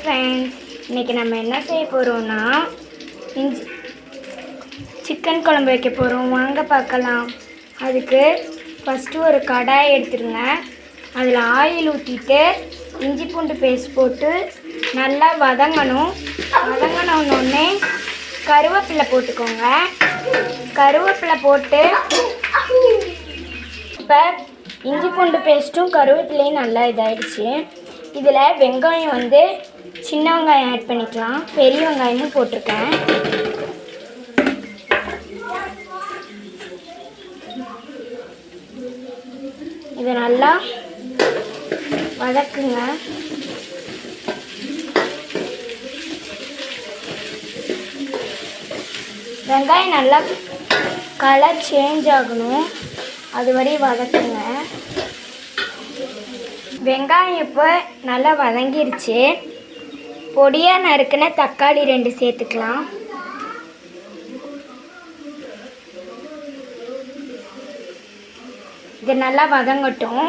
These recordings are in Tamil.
ஃப்ரெண்ட்ஸ், இன்றைக்கி நம்ம என்ன செய்ய போகிறோம்னா சிக்கன் குழம்பு வைக்க போகிறோம். வாங்க பார்க்கலாம். அதுக்கு ஃபஸ்ட்டு ஒரு கடாய் எடுத்துருங்க. அதில் ஆயில் ஊற்றிட்டு இஞ்சி பூண்டு பேஸ்ட் போட்டு நல்லா வதங்கணும். வதங்கினோடனே கருவேப்பிலை போட்டுக்கோங்க. கருவேப்பிலை போட்டு இப்போ இஞ்சி பூண்டு பேஸ்ட்டும் கருவேப்பிலையும் நல்லா இதாகிடுச்சு. இதில் வெங்காயம் சின்ன வெங்காயம் ஆட் பண்ணிக்கலாம். பெரிய வெங்காயமும் போட்டிருக்கேன். இதை நல்லா வதக்குங்க. வெங்காயம் நல்லா கலர் சேஞ்ச் ஆகணும், அது வரையும் வதக்குங்க. வெங்காயம் இப்போ நல்லா வதங்கிருச்சு. பொடியாக நறுக்குன தக்காளி 2 சேர்த்துக்கலாம். இது நல்லா வதங்கட்டும்.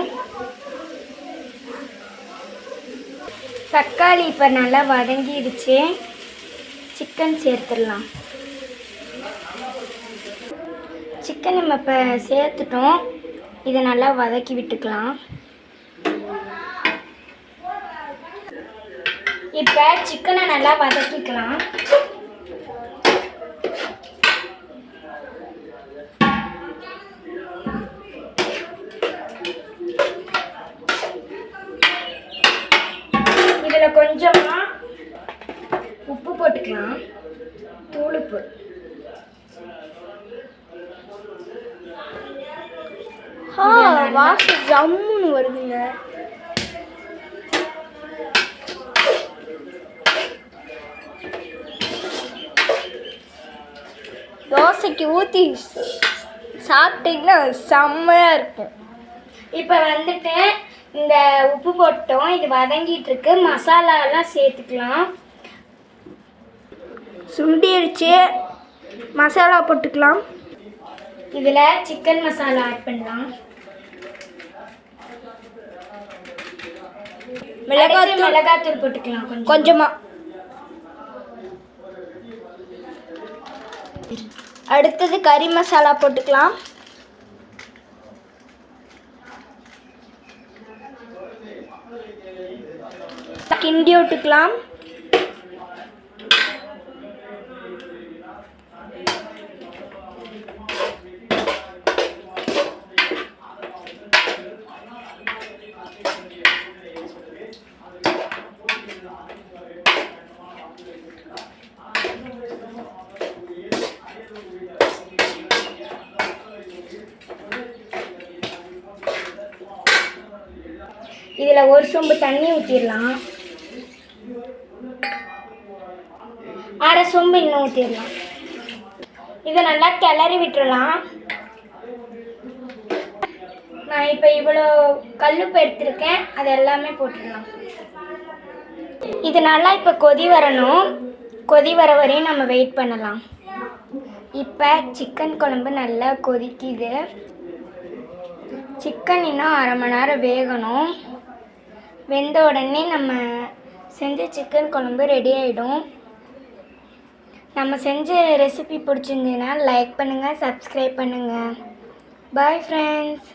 தக்காளி இப்போ நல்லா வதங்கிடுச்சு. சிக்கன் சேர்த்துடலாம். சிக்கன் நம்ம இப்போ சேர்த்துட்டோம். இதை நல்லா வதக்கி விட்டுக்கலாம். இப்போ சிக்கனை நல்லா வதக்கிக்கலாம். இதில் கொஞ்சமாக உப்பு போட்டுக்கலாம். தூளுப்பு. வாசம் ஜம்முன்னு வருதுங்க. தோசைக்கு ஊற்றி சாப்பிட்டிங்கன்னா செம்மையாக இருக்கும். இப்போ இந்த உப்பு போட்டோம். இது வதங்கிட்டு இருக்கு. மசாலாலாம் சேர்த்துக்கலாம். சுண்டி அடிச்சு மசாலா போட்டுக்கலாம். இதில் சிக்கன் மசாலா ஆட் பண்ணலாம். மிளகாத்தூள் போட்டுக்கலாம் கொஞ்சமாக. அடுத்தது கறி மசாலா போட்டுக்கலாம். கிண்டி விட்டுக்கலாம். இதில் ஒரு சொம்பு தண்ணி ஊற்றிடலாம். அரை சொம்பு இன்னும் ஊற்றிடலாம். இதை நல்லா கிளறி விட்டுடலாம். நான் இப்போ இவ்வளோ கல்லுப்பு எடுத்துருக்கேன். அது எல்லாமே போட்டுடலாம். இது நல்லா இப்போ கொதி வரணும். கொதி வர வரையும் நம்ம வெயிட் பண்ணலாம். இப்போ சிக்கன் குழம்பு நல்லா கொதிக்குது. சிக்கன் இன்னும் அரை மணி நேரம் வேகணும். வெந்த உடனே நம்ம செஞ்ச சிக்கன் குழம்பு ரெடி ஆகிடும். நம்ம செஞ்ச ரெசிபி பிடிச்சிருந்ததுன்னா லைக் பண்ணுங்கள், சப்ஸ்கிரைப் பண்ணுங்கள். Bye friends.